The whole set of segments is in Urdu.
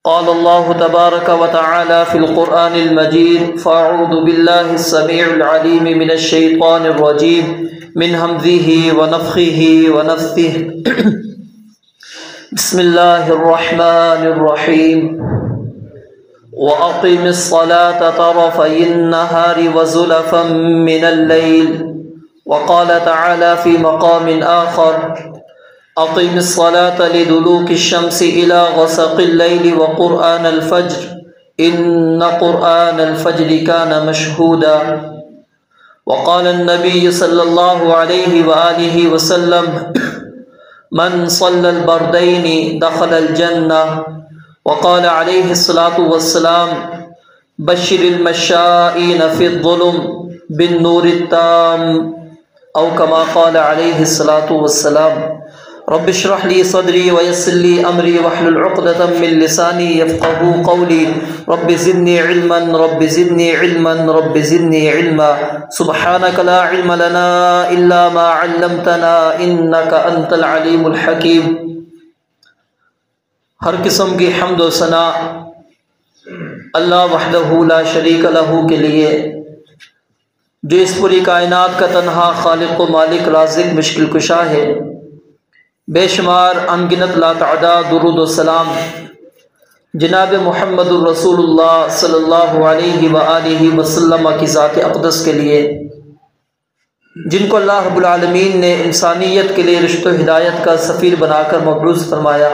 قال الله تبارك وتعالى في القرآن المجيد فأعوذ بالله السميع العليم من الشيطان الرجيم من همزه ونفخه ونفثه بسم الله الرحمن الرحيم وأقم الصلاة طرفي النهار وزلفا من الليل وقال تعالى في مقام آخر أقم الصلاة لدلوك الشمس إلى غسق الليل وقرآن الفجر إن قرآن الفجر كان مشهودا وقال النبي صلى الله عليه وآله وسلم من صلى البردين دخل الجنة وقال عليه الصلاة والسلام بشر المشائين في الظلم بالنور التام أو كما قال عليه الصلاة والسلام رب اشرح لي صدري ويسر لي امري واحلل عقدة من لساني يفقهوا قولي رب زدني علما رب زدني علما رب زدني علما سبحانك لا علم لنا الا ما علمتنا انك انت العليم الحكيم۔ ہر قسم کی حمد و ثنا اللہ وحدہ لا شریک لہ کے لیے، جو اس پوری کائنات کا تنہا خالق و مالک رازق مشکل کشا ہے۔ بے شمار انگنت لا تعداد درود و سلام جناب محمد الرسول اللہ صلی اللہ علیہ وآلہ وسلم کی ذات اقدس کے لیے، جن کو اللہ رب العالمین نے انسانیت کے لیے رشت و ہدایت کا سفیر بنا کر مبعوث فرمایا۔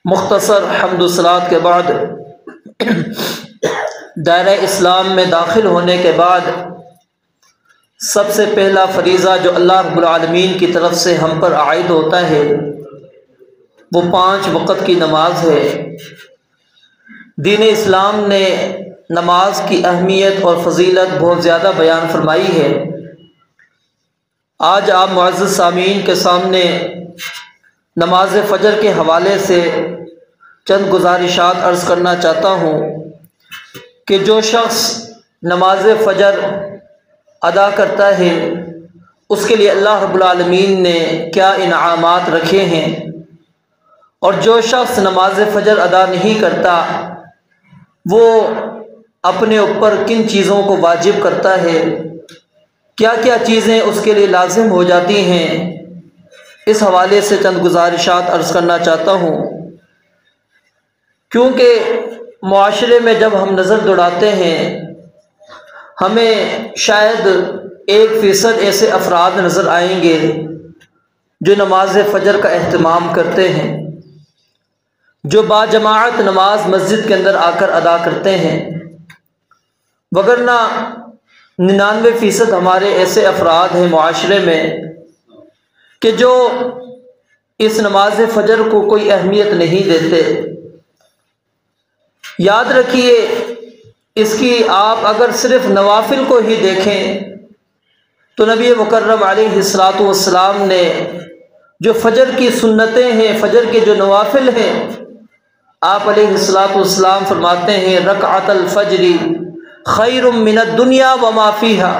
مختصر حمد و صلوات کے بعد دائرہ اسلام میں داخل ہونے کے بعد سب سے پہلا فریضہ جو اللہ رب العالمین کی طرف سے ہم پر عائد ہوتا ہے وہ 5 وقت کی نماز ہے۔ دین اسلام نے نماز کی اہمیت اور فضیلت بہت زیادہ بیان فرمائی ہے۔ آج آپ معزز سامعین کے سامنے نماز فجر کے حوالے سے چند گزارشات عرض کرنا چاہتا ہوں کہ جو شخص نماز فجر ادا کرتا ہے اس کے لیے اللہ رب العالمین نے کیا انعامات رکھے ہیں، اور جو شخص نماز فجر ادا نہیں کرتا وہ اپنے اوپر کن چیزوں کو واجب کرتا ہے، کیا کیا چیزیں اس کے لیے لازم ہو جاتی ہیں، اس حوالے سے چند گزارشات عرض کرنا چاہتا ہوں۔ کیونکہ معاشرے میں جب ہم نظر دوڑاتے ہیں ہمیں شاید 1% ایسے افراد نظر آئیں گے جو نماز فجر کا اہتمام کرتے ہیں، جو باجماعت نماز مسجد کے اندر آ کر ادا کرتے ہیں، وگرنہ 99% ہمارے ایسے افراد ہیں معاشرے میں کہ جو اس نماز فجر کو کوئی اہمیت نہیں دیتے۔ یاد رکھیے، اس کی آپ اگر صرف نوافل کو ہی دیکھیں تو نبی مکرم علیہ الصلاۃ والسلام نے جو فجر کی سنتیں ہیں، فجر کے جو نوافل ہیں، آپ علیہ الصلاۃ والسلام فرماتے ہیں رکعت الفجر خیر من الدنیا وما فیہا۔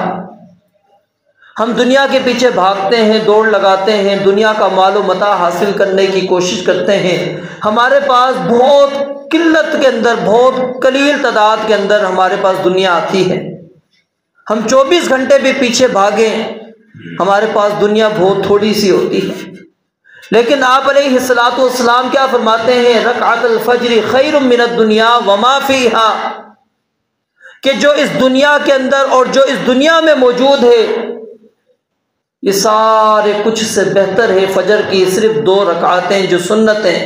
ہم دنیا کے پیچھے بھاگتے ہیں، دوڑ لگاتے ہیں، دنیا کا مال و متاع حاصل کرنے کی کوشش کرتے ہیں، ہمارے پاس بہت قلت کے اندر، بہت قلیل تعداد کے اندر ہمارے پاس دنیا آتی ہے۔ ہم 24 گھنٹے بھی پیچھے بھاگیں ہمارے پاس دنیا بہت تھوڑی سی ہوتی ہے۔ لیکن آپ علیہ الصلاۃ والسلام کیا فرماتے ہیں رکعت الفجر خیر من الدنیا وما فیہا، کہ جو اس دنیا کے اندر اور جو اس دنیا میں موجود ہے یہ سارے کچھ سے بہتر ہے فجر کی صرف 2 رکعتیں جو سنت ہیں۔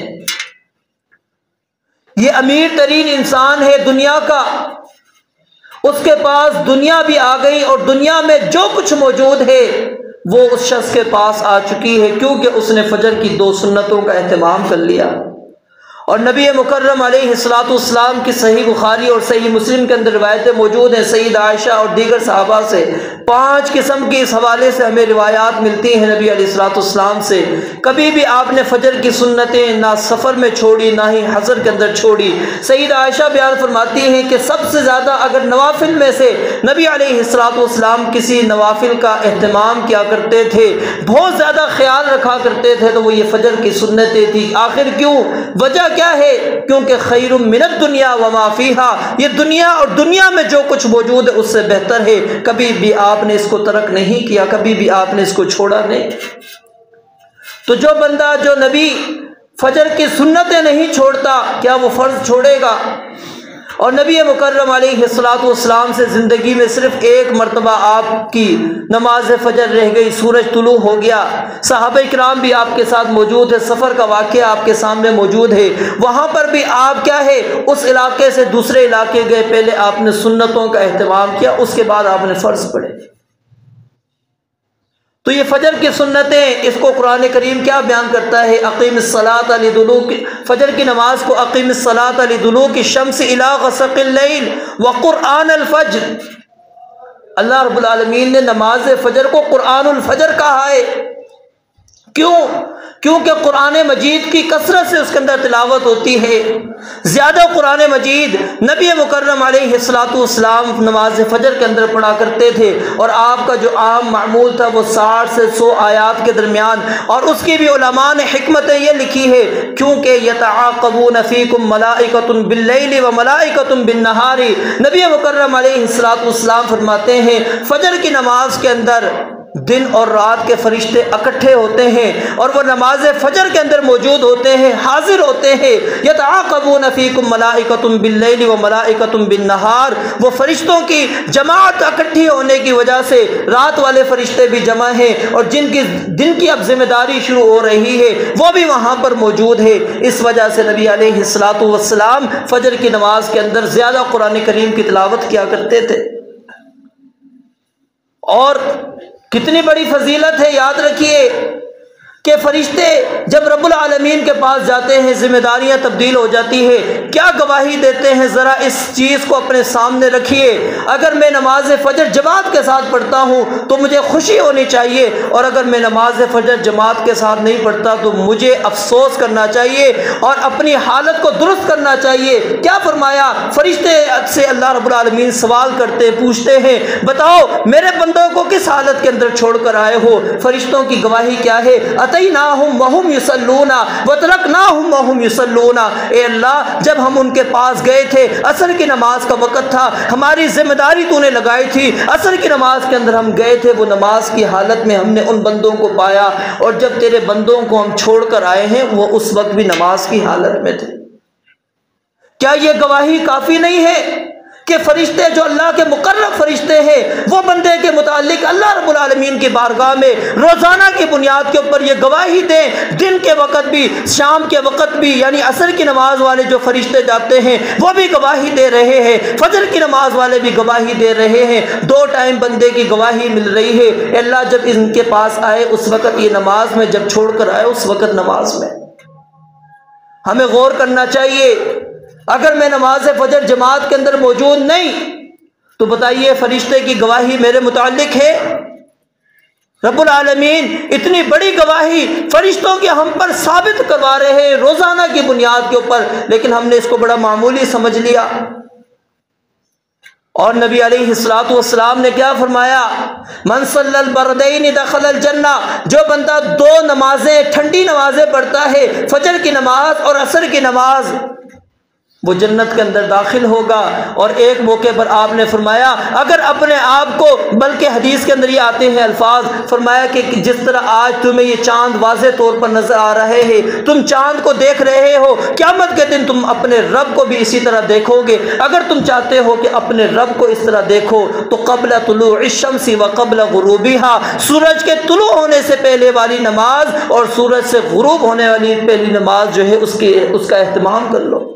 یہ امیر ترین انسان ہے دنیا کا، اس کے پاس دنیا بھی آ گئی اور دنیا میں جو کچھ موجود ہے وہ اس شخص کے پاس آ چکی ہے، کیونکہ اس نے فجر کی 2 سنتوں کا اہتمام کر لیا۔ اور نبی مکرم علیہ الصلاۃ والسلام کی صحیح بخاری اور صحیح مسلم کے اندر روایتیں موجود ہیں، سید عائشہ اور دیگر صحابہ سے 5 قسم کی اس حوالے سے ہمیں روایات ملتی ہیں نبی علیہ الصلوۃ والسلام سے، کبھی بھی آپ نے فجر کی سنتیں نہ سفر میں چھوڑی نہ ہی حضر کے اندر چھوڑی۔ سیدہ عائشہ بیان فرماتی ہیں کہ سب سے زیادہ اگر نوافل میں سے نبی علیہ الصلوۃ والسلام کسی نوافل کا اہتمام کیا کرتے تھے، بہت زیادہ خیال رکھا کرتے تھے، تو وہ یہ فجر کی سنتیں تھی۔ آخر کیوں؟ وجہ کیا ہے؟ کیونکہ خیر من الدنیا وما فیہا، یہ دنیا اور دنیا میں جو کچھ موجود ہے اس سے بہتر ہے۔ کبھی بھی آپ نے اس کو ترک نہیں کیا، کبھی بھی آپ نے اس کو چھوڑا نہیں۔ تو جو بندہ جو نبی فجر کی سنتیں نہیں چھوڑتا، کیا وہ فرض چھوڑے گا؟ اور نبی مکرم علیہ الصلوۃ والسلام سے زندگی میں صرف ایک مرتبہ آپ کی نماز فجر رہ گئی، سورج طلوع ہو گیا، صحابہ کرام بھی آپ کے ساتھ موجود ہے، سفر کا واقعہ آپ کے سامنے موجود ہے، وہاں پر بھی آپ کیا ہے اس علاقے سے دوسرے علاقے گئے، پہلے آپ نے سنتوں کا اہتمام کیا، اس کے بعد آپ نے فرض پڑھے۔ تو یہ فجر کی سنتیں، اس کو قرآن کریم کیا بیان کرتا ہے؟ اقیم الصلاۃ لدلوک، فجر کی نماز کو اقیم الصلاۃ لدلوک الشمس الی غسق اللیل وقرآن الفجر، اللہ رب العالمین نے نماز فجر کو قرآن الفجر کہا ہے۔ کیوں؟ کیونکہ قرآن مجید کی کثرت سے اس کے اندر تلاوت ہوتی ہے، زیادہ قرآن مجید نبی مکرم علیہ الصلوۃ والسلام نماز فجر کے اندر پڑھا کرتے تھے، اور آپ کا جو عام معمول تھا وہ 60 سے 100 آیات کے درمیان، اور اس کی بھی علماء نے حکمتیں یہ لکھی ہے، کیونکہ یتعاقبون فیکم ملائکۃ باللیل وملائکۃ بالنہار، نبی مکرم علیہ الصلوۃ والسلام فرماتے ہیں فجر کی نماز کے اندر دن اور رات کے فرشتے اکٹھے ہوتے ہیں، اور وہ نماز فجر کے اندر موجود ہوتے ہیں، حاضر ہوتے ہیں۔ یتعاقبون فیکم ملائکۃ باللیل وملائکۃ بالنہار، وہ فرشتوں کی جماعت اکٹھی ہونے کی وجہ سے رات والے فرشتے بھی جمع ہیں، اور جن کی دن کی اب ذمہ داری شروع ہو رہی ہے وہ بھی وہاں پر موجود ہے۔ اس وجہ سے نبی علیہ الصلوۃ والسلام فجر کی نماز کے اندر زیادہ قرآن کریم کی تلاوت کیا کرتے تھے۔ اور کتنی بڑی فضیلت ہے، یاد رکھیے کہ فرشتے جب رب العالمین کے پاس جاتے ہیں ذمہ داریاں تبدیل ہو جاتی ہے، کیا گواہی دیتے ہیں؟ ذرا اس چیز کو اپنے سامنے رکھیے، اگر میں نماز فجر جماعت کے ساتھ پڑھتا ہوں تو مجھے خوشی ہونی چاہیے، اور اگر میں نماز فجر جماعت کے ساتھ نہیں پڑھتا تو مجھے افسوس کرنا چاہیے اور اپنی حالت کو درست کرنا چاہیے۔ کیا فرمایا؟ فرشتے سے اللہ رب العالمین سوال کرتے، پوچھتے ہیں بتاؤ میرے بندوں کو کس حالت کے اندر چھوڑ کر آئے ہو؟ فرشتوں کی گواہی کیا ہے؟ اتیناہم وہم یصلون وترکناہم وہم یصلون، اے اللہ جب ہم ان کے پاس گئے تھے، عصر کی نماز کا وقت تھا، ہماری ذمہ داری تو نے لگائی تھی، عصر کی نماز کے اندر ہم گئے تھے، وہ نماز کی حالت میں ہم نے ان بندوں کو پایا، اور جب تیرے بندوں کو ہم چھوڑ کر آئے ہیں وہ اس وقت بھی نماز کی حالت میں تھے۔ کیا یہ گواہی کافی نہیں ہے کہ فرشتے جو اللہ کے مقرب فرشتے ہیں وہ بندے کے متعلق اللہ رب العالمین کی بارگاہ میں روزانہ کی بنیاد کے اوپر یہ گواہی دیں، دن کے وقت بھی شام کے وقت بھی، یعنی عصر کی نماز والے جو فرشتے جاتے ہیں وہ بھی گواہی دے رہے ہیں، فجر کی نماز والے بھی گواہی دے رہے ہیں، 2 ٹائم بندے کی گواہی مل رہی ہے۔ اے اللہ جب ان کے پاس آئے اس وقت یہ نماز میں، جب چھوڑ کر آئے اس وقت نماز میں۔ ہمیں غور کرنا چاہیے، اگر میں نماز فجر جماعت کے اندر موجود نہیں تو بتائیے فرشتے کی گواہی میرے متعلق ہے؟ رب العالمین اتنی بڑی گواہی فرشتوں کی ہم پر ثابت کروا رہے ہیں روزانہ کی بنیاد کے اوپر، لیکن ہم نے اس کو بڑا معمولی سمجھ لیا۔ اور نبی علیہ الصلوۃ والسلام نے کیا فرمایا؟ من صلی البردین دخل الجنہ، جو بندہ 2 نمازیں ٹھنڈی نمازیں پڑھتا ہے، فجر کی نماز اور عصر کی نماز، وہ جنت کے اندر داخل ہوگا۔ اور ایک موقع پر آپ نے فرمایا اگر اپنے آپ کو، بلکہ حدیث کے اندر یہ آتے ہیں الفاظ، فرمایا کہ جس طرح آج تمہیں یہ چاند واضح طور پر نظر آ رہے ہیں، تم چاند کو دیکھ رہے ہو، قیامت کے دن تم اپنے رب کو بھی اسی طرح دیکھو گے۔ اگر تم چاہتے ہو کہ اپنے رب کو اس طرح دیکھو تو قبل طلوع الشمس وقبل غروبها، سورج کے طلوع ہونے سے پہلے والی نماز اور سورج سے غروب ہونے والی پہلی نماز جو ہے اس کا اہتمام کر لو،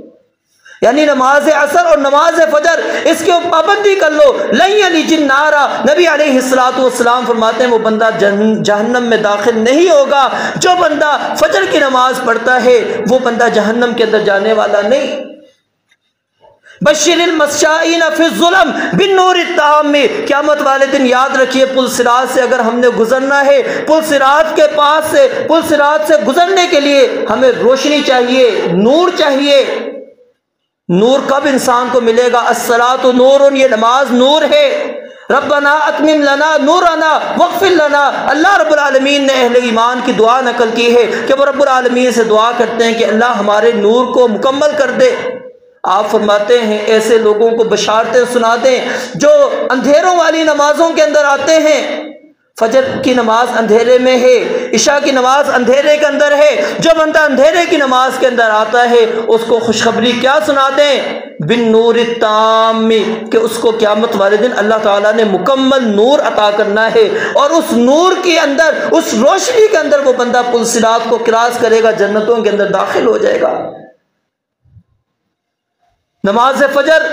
یعنی نماز عصر اور نماز فجر اس کی پابندی کر لو۔ لن یلج النار، نبی علیہ الصلوۃ والسلام فرماتے ہیں وہ بندہ جہنم میں داخل نہیں ہوگا، جو بندہ فجر کی نماز پڑھتا ہے وہ بندہ جہنم کے اندر جانے والا نہیں۔ بشر المشائین فی الظلم بالنور التام، قیامت والے دن یاد رکھیے پل صراط سے اگر ہم نے گزرنا ہے، پل صراط کے پاس سے، پل صراط سے گزرنے کے لیے ہمیں روشنی چاہیے، نور چاہیے۔ نور کب انسان کو ملے گا؟ الصلاۃ نور، یہ نماز نور ہے۔ ربنا اتمم لنا نورنا واغفر لنا، اللہ رب العالمین نے اہل ایمان کی دعا نقل کی ہے کہ وہ رب العالمین سے دعا کرتے ہیں کہ اللہ ہمارے نور کو مکمل کر دے۔ آپ فرماتے ہیں ایسے لوگوں کو بشارتیں سنا دیں جو اندھیروں والی نمازوں کے اندر آتے ہیں۔ فجر کی نماز اندھیرے میں ہے، عشاء کی نماز اندھیرے کے اندر ہے، جو بندہ اندھیرے کی نماز کے اندر آتا ہے اس کو خوشخبری کیا سنا دیں؟ بالنور التام، کہ اس کو قیامت والے دن اللہ تعالیٰ نے مکمل نور عطا کرنا ہے، اور اس نور کے اندر، اس روشنی کے اندر وہ بندہ پل صراط کو کراس کرے گا، جنتوں کے اندر داخل ہو جائے گا۔ نماز فجر،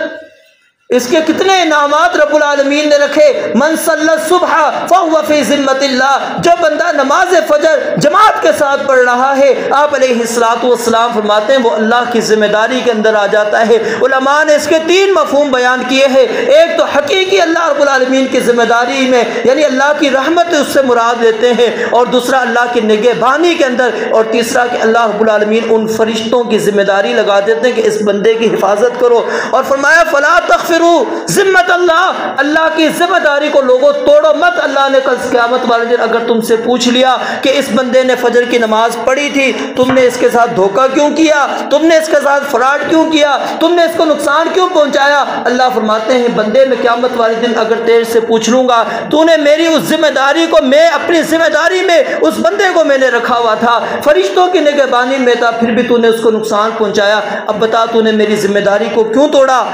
اس کے کتنے انعامات رب العالمین نے رکھے۔ من صلی الصبح فهو فی ذمۃ اللہ، جو بندہ نماز فجر جماعت کے ساتھ پڑھ رہا ہے، آپ علیہ الصلوۃ والسلام فرماتے ہیں وہ اللہ کی ذمہ داری کے اندر آ جاتا ہے۔ علماء نے اس کے تین مفہوم بیان کیے ہیں، ایک تو حقیقی اللہ رب العالمین کی ذمہ داری میں، یعنی اللہ کی رحمت اس سے مراد لیتے ہیں، اور دوسرا اللہ کی نگہبانی کے اندر، اور تیسرا کہ اللہ رب العالمین ان فرشتوں کی ذمہ داری لگا دیتے ہیں کہ اس بندے کی حفاظت کرو، اور فرمایا فلا تغفروا ذمت اللہ، اللہ کی ذمہ داری کو لوگوں توڑو مت۔ اللہ نے کل قیامت والے دن اگر تم سے پوچھ لیا کہ اس بندے نے فجر کی نماز پڑھی تھی، تم نے اس کے ساتھ دھوکہ کیوں کیا، تم نے اس کے ساتھ فراڈ کیوں کیا، تم نے اس کو نقصان کیوں پہنچایا، اللہ فرماتے ہیں بندے میں قیامت والے دن اگر تیرے سے پوچھ لوں گا، تو نے میری اس ذمہ داری کو، میں اپنی ذمہ داری میں اس بندے کو میں نے رکھا ہوا تھا، فرشتوں کی نگہبانی میں تھا، پھر بھی تو نے اس کو نقصان پہنچایا، اب بتا تو نے میری ذمہ داری کو کیوں توڑا،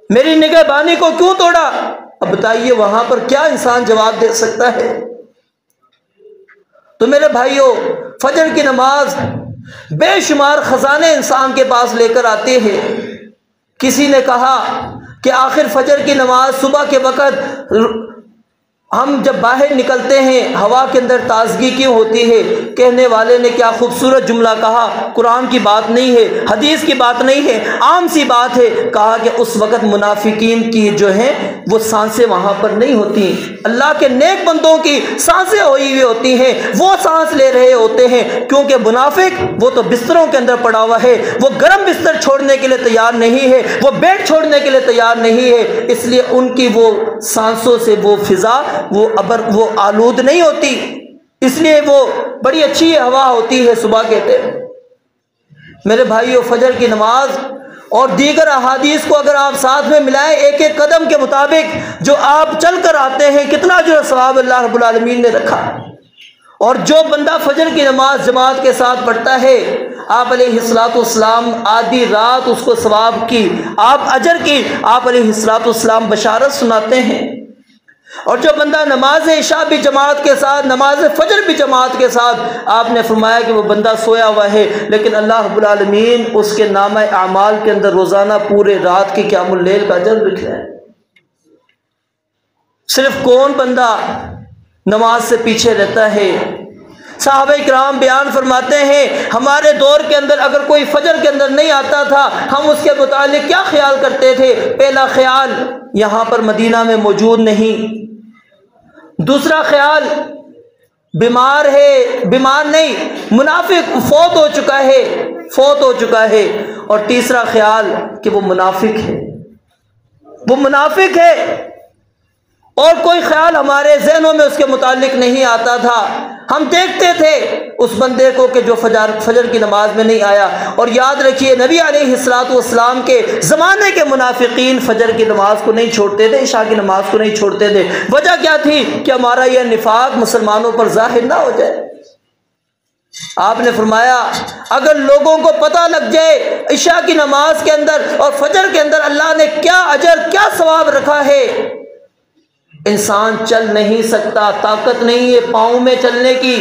میری نگہبانی کو کیوں توڑا؟ اب بتائیے وہاں پر کیا انسان جواب دے سکتا ہے؟ تو میرے بھائیوں، فجر کی نماز بے شمار خزانے انسان کے پاس لے کر آتے ہیں۔ کسی نے کہا کہ آخر فجر کی نماز صبح کے وقت ہم جب باہر نکلتے ہیں ہوا کے اندر تازگی کیوں ہوتی ہے؟ کہنے والے نے کیا خوبصورت جملہ کہا، قرآن کی بات نہیں ہے، حدیث کی بات نہیں ہے، عام سی بات ہے، کہا کہ اس وقت منافقین کی جو ہیں وہ سانسیں وہاں پر نہیں ہوتی، اللہ کے نیک بندوں کی سانسیں ہوئی ہوئی ہوتی ہیں، وہ سانس لے رہے ہوتے ہیں، کیونکہ منافق وہ تو بستروں کے اندر پڑا ہوا ہے، وہ گرم بستر چھوڑنے کے لیے تیار نہیں ہے، وہ بیڈ چھوڑنے کے لیے تیار نہیں ہے، اس لیے ان کی وہ سانسوں سے وہ فضا وہ آلود نہیں ہوتی، اس لیے وہ بڑی اچھی ہوا ہوتی ہے صبح کے ٹائم۔ میرے بھائیو، فجر کی نماز اور دیگر احادیث کو اگر آپ ساتھ میں ملائیں، ایک ایک قدم کے مطابق جو آپ چل کر آتے ہیں، کتنا جو ثواب اللہ رب العالمین نے رکھا۔ اور جو بندہ فجر کی نماز جماعت کے ساتھ پڑھتا ہے، آپ علیہ الصلوۃ والسلام آدھی رات اس کو ثواب کی، آپ اجر کی، آپ علیہ الصلوۃ والسلام بشارت سناتے ہیں۔ اور جو بندہ نماز عشاء بھی جماعت کے ساتھ، نماز فجر بھی جماعت کے ساتھ، آپ نے فرمایا کہ وہ بندہ سویا ہوا ہے، لیکن اللہ رب العالمین اس کے نامہ اعمال کے اندر روزانہ پورے رات کی قیام اللیل کا اجر لکھ رہے ہیں۔ صرف کون بندہ نماز سے پیچھے رہتا ہے؟ صحابہ کرام بیان فرماتے ہیں ہمارے دور کے اندر اگر کوئی فجر کے اندر نہیں آتا تھا، ہم اس کے متعلق کیا خیال کرتے تھے؟ پہلا خیال، یہاں پر مدینہ میں موجود نہیں۔ دوسرا خیال، بیمار ہے، بیمار نہیں، منافق فوت ہو چکا ہے، فوت ہو چکا ہے۔ اور تیسرا خیال کہ وہ منافق ہے، وہ منافق ہے، اور کوئی خیال ہمارے ذہنوں میں اس کے متعلق نہیں آتا تھا۔ ہم دیکھتے تھے اس بندے کو کہ جو فجر کی نماز میں نہیں آیا۔ اور یاد رکھیے نبی علیہ الصلوۃ والسلام کے زمانے کے منافقین فجر کی نماز کو نہیں چھوڑتے تھے، عشاء کی نماز کو نہیں چھوڑتے تھے۔ وجہ کیا تھی؟ کہ ہمارا یہ نفاق مسلمانوں پر ظاہر نہ ہو جائے۔ آپ نے فرمایا اگر لوگوں کو پتہ لگ جائے عشاء کی نماز کے اندر اور فجر کے اندر اللہ نے کیا اجر، کیا ثواب رکھا ہے، انسان چل نہیں سکتا، طاقت نہیں ہے پاؤں میں چلنے کی،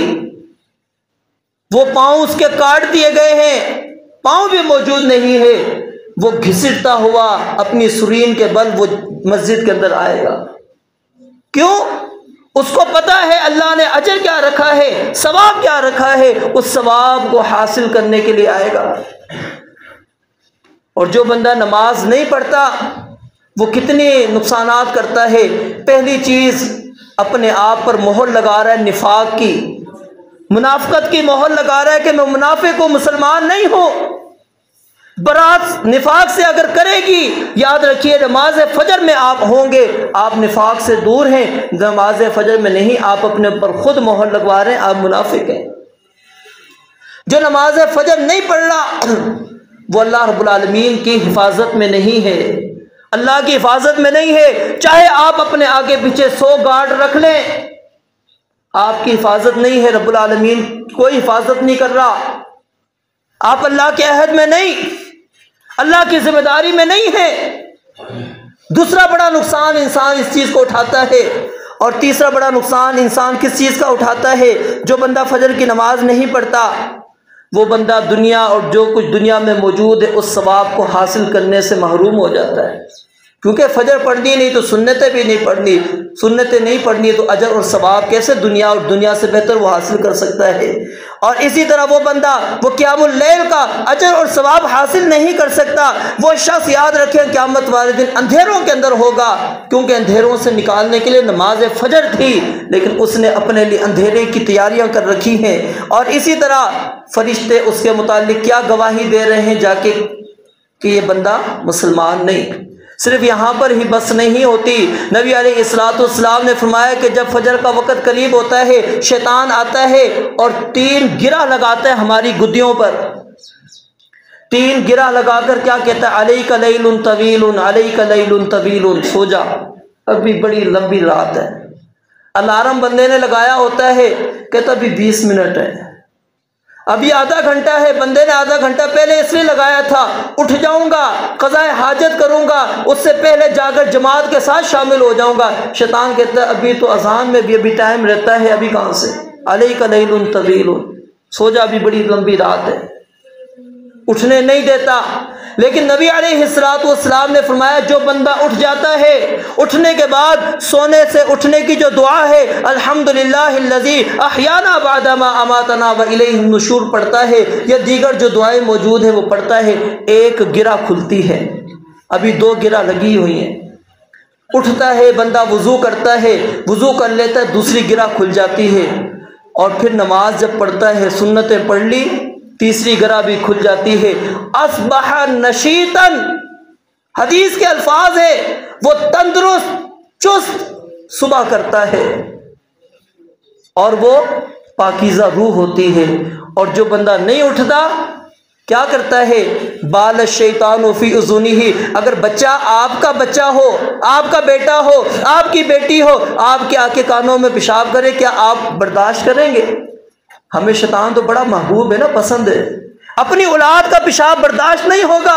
وہ پاؤں اس کے کاٹ دیے گئے ہیں، پاؤں بھی موجود نہیں ہے، وہ گھسٹتا ہوا اپنی سرین کے بل وہ مسجد کے اندر آئے گا۔ کیوں؟ اس کو پتا ہے اللہ نے اجر کیا رکھا ہے، ثواب کیا رکھا ہے، اس ثواب کو حاصل کرنے کے لیے آئے گا۔ اور جو بندہ نماز نہیں پڑھتا وہ کتنے نقصانات کرتا ہے۔ پہلی چیز، اپنے آپ پر مہر لگا رہا ہے نفاق کی، منافقت کی مہر لگا رہا ہے کہ میں منافق ہوں، مسلمان نہیں ہوں۔ برات نفاق سے اگر کرے گی، یاد رکھیے نماز فجر میں آپ ہوں گے، آپ نفاق سے دور ہیں، نماز فجر میں نہیں، آپ اپنے اوپر خود مہر لگوا رہے ہیں، آپ منافق ہیں۔ جو نماز فجر نہیں پڑھ رہا وہ اللہ رب العالمین کی حفاظت میں نہیں ہے، اللہ کی حفاظت میں نہیں ہے۔ چاہے آپ اپنے آگے پیچھے 100 گارڈ رکھ لیں، آپ کی حفاظت نہیں ہے، رب العالمین کوئی حفاظت نہیں کر رہا، آپ اللہ کے عہد میں نہیں، اللہ کی ذمہ داری میں نہیں ہے۔ دوسرا بڑا نقصان انسان اس چیز کو اٹھاتا ہے، اور تیسرا بڑا نقصان انسان کس چیز کا اٹھاتا ہے؟ جو بندہ فجر کی نماز نہیں پڑھتا وہ بندہ دنیا اور جو کچھ دنیا میں موجود ہے اس ثواب کو حاصل کرنے سے محروم ہو جاتا ہے، کیونکہ فجر پڑھنی نہیں تو سنتیں بھی نہیں پڑھنی، سنتیں نہیں پڑھنی تو اجر اور ثواب کیسے دنیا اور دنیا سے بہتر وہ حاصل کر سکتا ہے؟ اور اسی طرح وہ بندہ وہ قیام اللیل کا اجر اور ثواب حاصل نہیں کر سکتا۔ وہ شخص یاد رکھیں قیامت والے دن اندھیروں کے اندر ہوگا، کیونکہ اندھیروں سے نکالنے کے لیے نماز فجر تھی، لیکن اس نے اپنے لیے اندھیرے کی تیاریاں کر رکھی ہیں۔ اور اسی طرح فرشتے اس کے متعلق کیا گواہی دے رہے ہیں جا کے کہ یہ بندہ مسلمان نہیں۔ صرف یہاں پر ہی بس نہیں ہوتی، نبی علیہ الصلوۃ والسلام نے فرمایا کہ جب فجر کا وقت قریب ہوتا ہے شیطان آتا ہے اور 3 گرہ لگاتا ہے ہماری گدیوں پر، 3 گرہ لگا کر کیا کہتا ہے؟ علیک لیل طویل، علیک لیل طویل، سو جا، ابھی بڑی لمبی رات ہے۔ الارم بندے نے لگایا ہوتا ہے، کہتا ابھی 20 منٹ ہے، ابھی آدھا گھنٹہ ہے، بندے نے آدھا گھنٹہ پہلے اس لیے لگایا تھا اٹھ جاؤں گا، قضاء حاجت کروں گا، اس سے پہلے جا کر جماعت کے ساتھ شامل ہو جاؤں گا۔ شیطان کہتا ہے ابھی تو اذان میں بھی ابھی ٹائم رہتا ہے، ابھی کہاں سے؟ علیک لیل طویل، سو جا، ابھی بڑی لمبی رات ہے، اٹھنے نہیں دیتا۔ لیکن نبی علیہ الصلوۃ والسلام نے فرمایا جو بندہ اٹھ جاتا ہے، اٹھنے کے بعد سونے سے اٹھنے کی جو دعا ہے الحمدللہ الذی احیانا بعد ما اماتنا والیہ النشور پڑھتا ہے، یا دیگر جو دعائیں موجود ہیں وہ پڑھتا ہے، 1 گرہ کھلتی ہے، ابھی 2 گرہ لگی ہوئی ہیں۔ اٹھتا ہے بندہ، وضو کرتا ہے، وضو کر لیتا ہے، دوسری گرہ کھل جاتی ہے، اور پھر نماز جب پڑھتا ہے سنتیں پڑھ لی، تیسری گرہ بھی کھل جاتی ہے۔ اصبح نشیطاً، حدیث کے الفاظ ہے وہ تندرست چست صبح کرتا ہے، اور وہ پاکیزہ روح ہوتی ہے۔ اور جو بندہ نہیں اٹھتا کیا کرتا ہے؟ بال الشیطان فی اذنہ، اگر بچہ آپ کا بچہ ہو، آپ کا بیٹا ہو، آپ کی بیٹی ہو، آپ کے آ کے کانوں میں پیشاب کرے، کیا آپ برداشت کریں گے؟ ہمیں شیطان تو بڑا محبوب ہے نا، پسند ہے، اپنی اولاد کا پیشاب برداشت نہیں ہوگا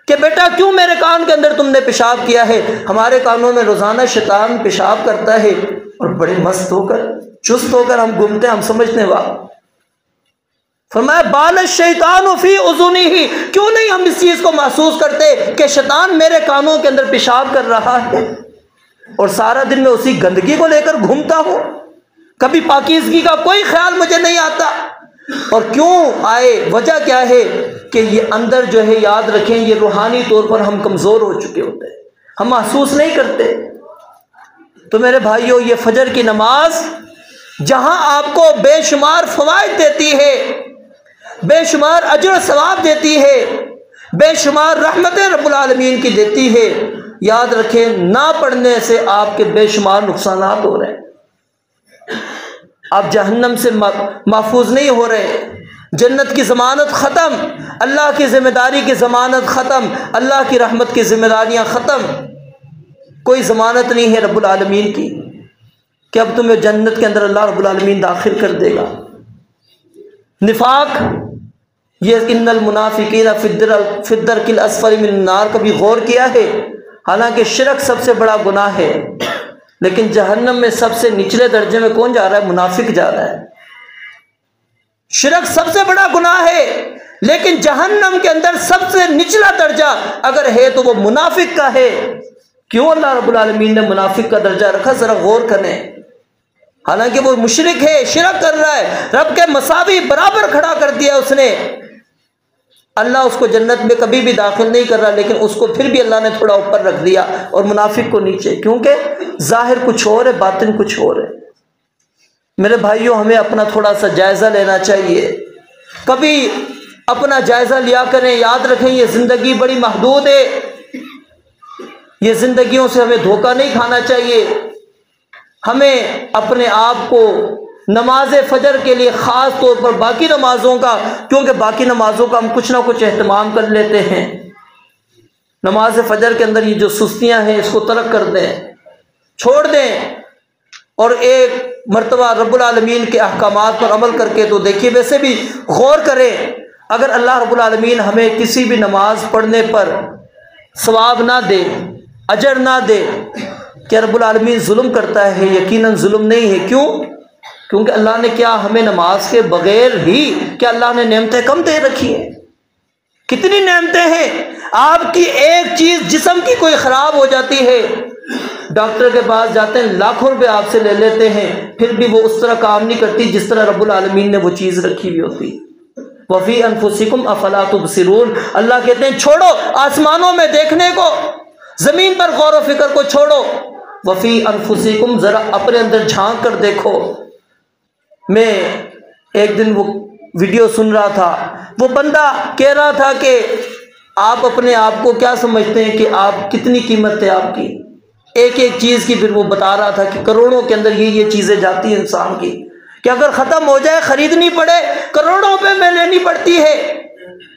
کہ بیٹا کیوں میرے کان کے اندر تم نے پیشاب کیا ہے۔ ہمارے کانوں میں روزانہ شیطان پیشاب کرتا ہے، اور بڑے مست ہو کر چست ہو کر ہم گھومتے ہیں، ہم سمجھتے ہیں واہ۔ فرمایا بال الشیطان فی اذنہ، کیوں نہیں ہم اس چیز کو محسوس کرتے کہ شیطان میرے کانوں کے اندر پیشاب کر رہا ہے، اور سارا دن میں اسی گندگی کو لے کر گھومتا ہوں، کبھی پاکیزگی کا کوئی خیال مجھے نہیں آتا۔ اور کیوں آئے؟ وجہ کیا ہے کہ یہ اندر جو ہے، یاد رکھیں یہ روحانی طور پر ہم کمزور ہو چکے ہوتے ہیں، ہم محسوس نہیں کرتے۔ تو میرے بھائیوں، یہ فجر کی نماز جہاں آپ کو بے شمار فوائد دیتی ہے، بے شمار اجر و ثواب دیتی ہے، بے شمار رحمتیں رب العالمین کی دیتی ہے، یاد رکھیں نہ پڑھنے سے آپ کے بے شمار نقصانات ہو رہے ہیں۔ آپ جہنم سے محفوظ نہیں ہو رہے، جنت کی ضمانت ختم، اللہ کی ذمہ داری کی ضمانت ختم، اللہ کی رحمت کی ذمہ داریاں ختم، کوئی ضمانت نہیں ہے رب العالمین کی کہ اب تمہیں جنت کے اندر اللہ رب العالمین داخل کر دے گا۔ نفاق، یہ ان المنافقین فی الدرک الاسفل من النار، کبھی غور کیا ہے؟ حالانکہ شرک سب سے بڑا گناہ ہے، لیکن جہنم میں سب سے نچلے درجے میں کون جا رہا ہے؟ منافق جا رہا ہے۔ شرک سب سے بڑا گناہ ہے، لیکن جہنم کے اندر سب سے نچلا درجہ اگر ہے تو وہ منافق کا ہے۔ کیوں اللہ رب العالمین نے منافق کا درجہ رکھا؟ ذرا غور کریں۔ حالانکہ وہ مشرک ہے، شرک کر رہا ہے، رب کے مساوی برابر کھڑا کر دیا اس نے، اللہ اس کو جنت میں کبھی بھی داخل نہیں کر رہا، لیکن اس کو پھر بھی اللہ نے تھوڑا اوپر رکھ دیا اور منافق کو نیچے، کیونکہ ظاہر کچھ اور ہے، باطن کچھ اور ہے۔ میرے بھائیوں، ہمیں اپنا تھوڑا سا جائزہ لینا چاہیے، کبھی اپنا جائزہ لیا کریں۔ یاد رکھیں یہ زندگی بڑی محدود ہے، یہ زندگیوں سے ہمیں دھوکہ نہیں کھانا چاہیے۔ ہمیں اپنے آپ کو نماز فجر کے لیے خاص طور پر، باقی نمازوں کا، کیونکہ باقی نمازوں کا ہم کچھ نہ کچھ اہتمام کر لیتے ہیں، نماز فجر کے اندر یہ جو سستیاں ہیں اس کو ترک کر دیں، چھوڑ دیں، اور ایک مرتبہ رب العالمین کے احکامات پر عمل کر کے تو دیکھیے۔ ویسے بھی غور کریں، اگر اللہ رب العالمین ہمیں کسی بھی نماز پڑھنے پر ثواب نہ دے، اجر نہ دے، کیا رب العالمین ظلم کرتا ہے؟ یقیناً ظلم نہیں ہے۔ کیوں؟ کیونکہ اللہ نے کیا ہمیں نماز کے بغیر ہی کیا اللہ نے نعمتیں کم دے رکھی ہیں؟ کتنی نعمتیں ہیں۔ آپ کی ایک چیز جسم کی کوئی خراب ہو جاتی ہے، ڈاکٹر کے پاس جاتے ہیں، لاکھوں روپے آپ سے لے لیتے ہیں، پھر بھی وہ اس طرح کام نہیں کرتی جس طرح رب العالمین نے وہ چیز رکھی ہوئی ہوتی۔ وَفِي أَنفُسِكُمْ أَفَلَا تُبْصِرُونَ، اللہ کہتے ہیں چھوڑو آسمانوں میں دیکھنے کو، زمین پر غور و فکر کو چھوڑو، وَفِي أَنفُسِكُمْ، ذرا اپنے اندر جھانک کر دیکھو۔ میں ایک دن وہ ویڈیو سن رہا تھا، وہ بندہ کہہ رہا تھا کہ آپ اپنے آپ کو کیا سمجھتے ہیں کہ آپ کتنی قیمت ہے آپ کی، ایک ایک چیز کی، پھر وہ بتا رہا تھا کہ کروڑوں کے اندر یہ چیزیں جاتی ہیں انسان کی، کہ اگر ختم ہو جائے خریدنی پڑے کروڑوں پہ میں لینی پڑتی ہے،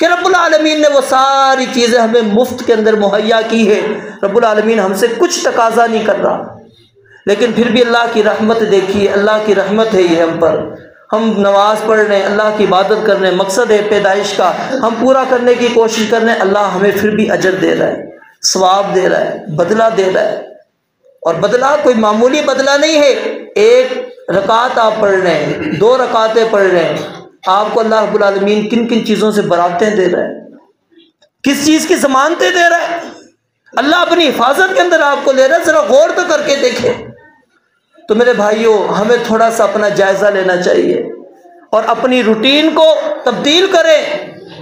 کہ رب العالمین نے وہ ساری چیزیں ہمیں مفت کے اندر مہیا کی ہے۔ رب العالمین ہم سے کچھ تقاضا نہیں کر رہا، لیکن پھر بھی اللہ کی رحمت دیکھیے، اللہ کی رحمت ہے یہ ہم پر، ہم نماز پڑھ رہے ہیں، اللہ کی عبادت کر رہے ہیں، مقصد ہے پیدائش کا ہم پورا کرنے کی کوشش کر رہے ہیں، اللہ ہمیں پھر بھی اجر دے رہا ہے، ثواب دے رہا ہے، بدلہ دے رہا ہے، اور بدلہ کوئی معمولی بدلہ نہیں ہے۔ ایک رکعت آپ پڑھ رہے ہیں، 2 رکعتیں پڑھ رہے ہیں، آپ کو اللہ رب العالمین کن کن چیزوں سے براتیں دے رہا ہے، کس چیز کی ضمانتیں دے رہا ہے، اللہ اپنی حفاظت کے اندر آپ کو لے رہا ہے، ذرا غور تو کر کے دیکھیں۔ تو میرے بھائیوں، ہمیں تھوڑا سا اپنا جائزہ لینا چاہیے اور اپنی روٹین کو تبدیل کریں۔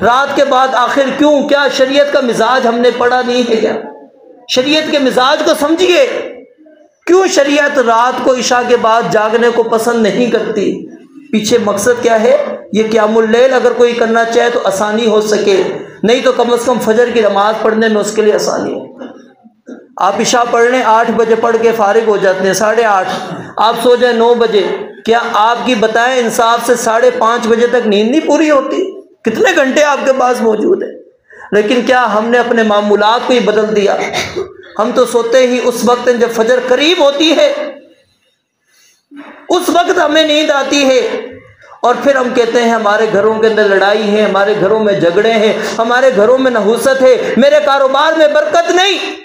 رات کے بعد آخر کیوں، کیا شریعت کا مزاج ہم نے پڑھا نہیں ہے کیا؟ شریعت کے مزاج کو سمجھیے، کیوں شریعت رات کو عشاء کے بعد جاگنے کو پسند نہیں کرتی؟ پیچھے مقصد کیا ہے؟ یہ قیام اللیل اگر کوئی کرنا چاہے تو آسانی ہو سکے، نہیں تو کم از کم فجر کی نماز پڑھنے میں اس کے لیے آسانی ہے۔ آپ عشاء پڑھ لیں، 8 بجے پڑھ کے فارغ ہو جاتے ہیں، 8:30، آپ سو جائیں 9 بجے، کیا آپ کی بتائیں انصاف سے 5:30 بجے تک نیند نہیں پوری ہوتی؟ کتنے گھنٹے آپ کے پاس موجود ہیں؟ لیکن کیا ہم نے اپنے معمولات کو ہی بدل دیا؟ ہم تو سوتے ہی اس وقت جب فجر قریب ہوتی ہے، اس وقت ہمیں نیند آتی ہے، اور پھر ہم کہتے ہیں ہمارے گھروں کے اندر لڑائی ہے، ہمارے گھروں میں جھگڑے ہیں، ہمارے گھروں میں نحوست ہے، میرے کاروبار میں برکت نہیں۔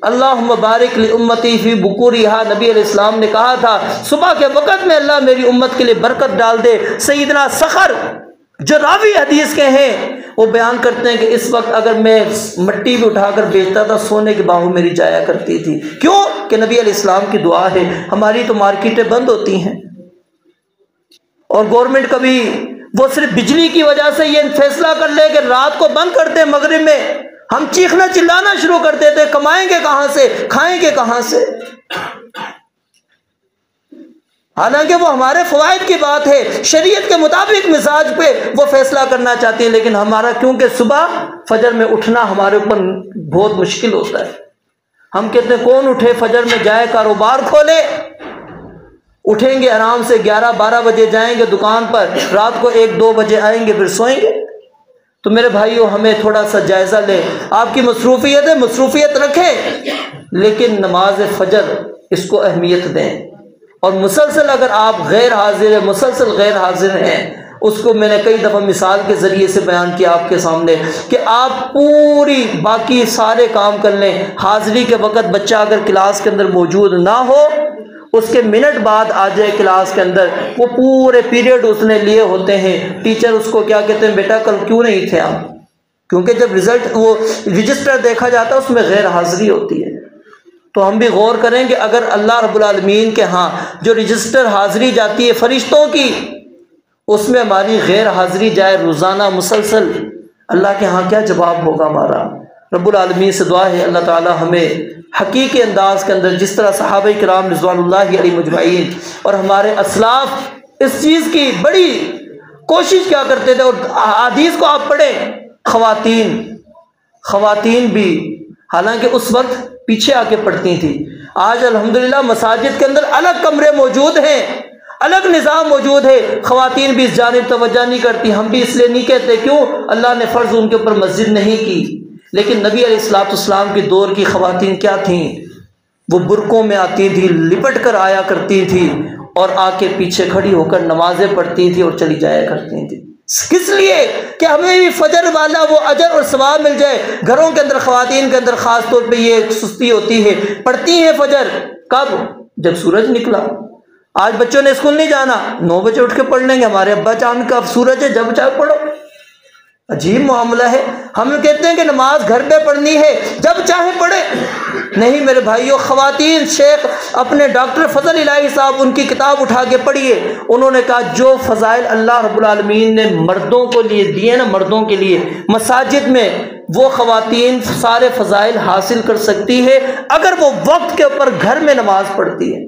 اللہم بارک لامتی فی بکورہا، نبی علیہ السلام نے کہا تھا صبح کے وقت میں اللہ میری امت کے لیے برکت ڈال دے۔ سیدنا صخر جو راوی حدیث کے ہیں وہ بیان کرتے ہیں کہ اس وقت اگر میں مٹی بھی اٹھا کر بیچتا تھا، سونے کے باہو میری جایا کرتی تھی۔ کیوں؟ کہ نبی علیہ السلام کی دعا ہے۔ ہماری تو مارکیٹیں بند ہوتی ہیں، اور گورنمنٹ کبھی وہ صرف بجلی کی وجہ سے یہ فیصلہ کر لے کہ رات کو بند کرتے مغرب میں، ہم چیخنا چلانا شروع کر دیتے، کمائیں گے کہاں سے، کھائیں گے کہاں سے؟ حالانکہ وہ ہمارے فوائد کی بات ہے، شریعت کے مطابق مزاج پہ وہ فیصلہ کرنا چاہتی ہیں، لیکن ہمارا کیونکہ صبح فجر میں اٹھنا ہمارے اوپر بہت مشکل ہوتا ہے۔ ہم کہتے ہیں کون اٹھے فجر میں جائے کاروبار کھولے، اٹھیں گے آرام سے 11-12 بجے جائیں گے دکان پر، رات کو 1-2 بجے آئیں گے، پھر سوئیں گے۔ تو میرے بھائیوں، ہمیں تھوڑا سا جائزہ لیں، آپ کی مصروفیت ہے، مصروفیت رکھیں، لیکن نماز فجر اس کو اہمیت دیں، اور مسلسل اگر آپ غیر حاضر ہیں، مسلسل غیر حاضر ہیں، اس کو میں نے کئی دفعہ مثال کے ذریعے سے بیان کیا آپ کے سامنے کہ آپ پوری باقی سارے کام کر لیں، حاضری کے وقت بچہ اگر کلاس کے اندر موجود نہ ہو، اس کے منٹ بعد آ جائے کلاس کے اندر، وہ پورے پیریڈ اس نے لیے ہوتے ہیں، ٹیچر اس کو کیا کہتے ہیں، بیٹا کل کیوں نہیں تھے آپ؟ کیونکہ جب رزلٹ وہ رجسٹر دیکھا جاتا ہے اس میں غیر حاضری ہوتی ہے۔ تو ہم بھی غور کریں کہ اگر اللہ رب العالمین کے ہاں جو رجسٹر حاضری جاتی ہے فرشتوں کی، اس میں ہماری غیر حاضری جائے روزانہ مسلسل، اللہ کے ہاں کیا جواب ہوگا ہمارا؟ رب العالمین سے دعا ہے اللہ تعالی ہمیں حقیقی انداز کے اندر جس طرح صحابہ کرام رضوان اللہ علیہم مجمعین اور ہمارے اسلاف اس چیز کی بڑی کوشش کیا کرتے تھے، اور حدیث کو آپ پڑھیں، خواتین بھی حالانکہ اس وقت پیچھے آ کے پڑھتی تھیں، آج الحمدللہ مساجد کے اندر الگ کمرے موجود ہیں، الگ نظام موجود ہے، خواتین بھی اس جانب توجہ نہیں کرتی۔ ہم بھی اس لیے نہیں کہتے، کیوں؟ اللہ نے فرض ان کے اوپر مسجد نہیں کی، لیکن نبی علیہ الصلوۃ والسلام کے دور کی خواتین کیا تھیں؟ وہ برقعوں میں آتی تھیں، لپٹ کر آیا کرتی تھیں، اور آ کے پیچھے کھڑی ہو کر نمازیں پڑھتی تھیں اور چلی جایا کرتی تھیں۔ کس لیے؟ کہ ہمیں بھی فجر والا وہ اجر اور ثواب مل جائے۔ گھروں کے اندر خواتین کے اندر خاص طور پہ یہ سستی ہوتی ہے، پڑھتی ہیں فجر کب؟ جب سورج نکلا۔ آج بچوں نے اسکول نہیں جانا، 9 بجے اٹھ کے پڑھ لیں گے، ہمارے ابا جان کا سورج ہے جب چاہے پڑھو۔ عجیب معاملہ ہے، ہم کہتے ہیں کہ نماز گھر پہ پڑھنی ہے، جب چاہے پڑھے۔ نہیں میرے بھائیوں، خواتین، شیخ اپنے ڈاکٹر فضل الہی صاحب ان کی کتاب اٹھا کے پڑھیے، انہوں نے کہا جو فضائل اللہ رب العالمین نے مردوں کو لیے دیے نا، مردوں کے لیے مساجد میں، وہ خواتین سارے فضائل حاصل کر سکتی ہے اگر وہ وقت کے اوپر گھر میں نماز پڑھتی ہے۔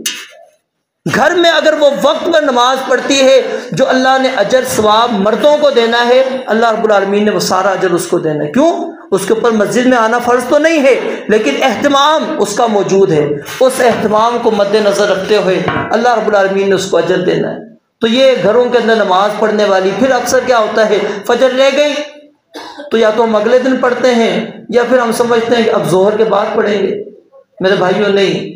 گھر میں اگر وہ وقت پر نماز پڑھتی ہے، جو اللہ نے اجر ثواب مردوں کو دینا ہے، اللہ رب العالمین نے وہ سارا اجر اس کو دینا ہے۔ کیوں؟ اس کے اوپر مسجد میں آنا فرض تو نہیں ہے، لیکن اہتمام اس کا موجود ہے، اس اہتمام کو مد نظر رکھتے ہوئے اللہ رب العالمین نے اس کو اجر دینا ہے۔ تو یہ گھروں کے اندر نماز پڑھنے والی، پھر اکثر کیا ہوتا ہے، فجر رہ گئی تو یا تو ہم اگلے دن پڑھتے ہیں، یا پھر ہم سمجھتے ہیں کہ اب ظہر کے بعد پڑھیں گے۔ میرے بھائیوں نہیں،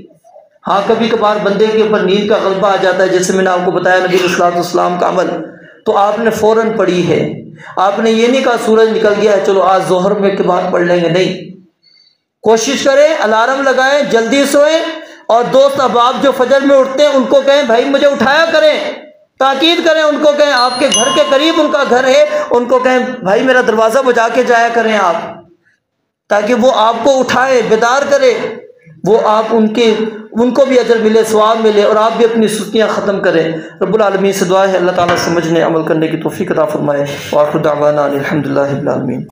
ہاں کبھی کبھار بندے کے اوپر نیند کا غلبہ آ جاتا ہے، جیسے میں نے آپ کو بتایا نبی علیہ الصلوۃ والسلام کا عمل، تو آپ نے فوراً پڑھی ہے، آپ نے یہ نہیں کہا سورج نکل گیا ہے چلو آج ظہر میں کے بعد پڑھ لیں گے، نہیں، کوشش کریں، الارم لگائیں، جلدی سوئیں، اور دوست احباب جو فجر میں اٹھتے ہیں ان کو کہیں بھائی مجھے اٹھایا کریں، تاکید کریں، ان کو کہیں، آپ کے گھر کے قریب ان کا گھر ہے، ان کو کہیں بھائی میرا دروازہ بجا کے جایا کریں آپ، تاکہ وہ آپ کو اٹھائے، بیدار کرے، وہ آپ ان کو بھی اجر ملے، ثواب ملے، اور آپ بھی اپنی سستیاں ختم کریں۔ رب العالمین سے دعا ہے اللہ تعالیٰ سمجھنے عمل کرنے کی توفیق عطا فرمائے۔ وآخر دعوانا الحمدللہ رب العالمین۔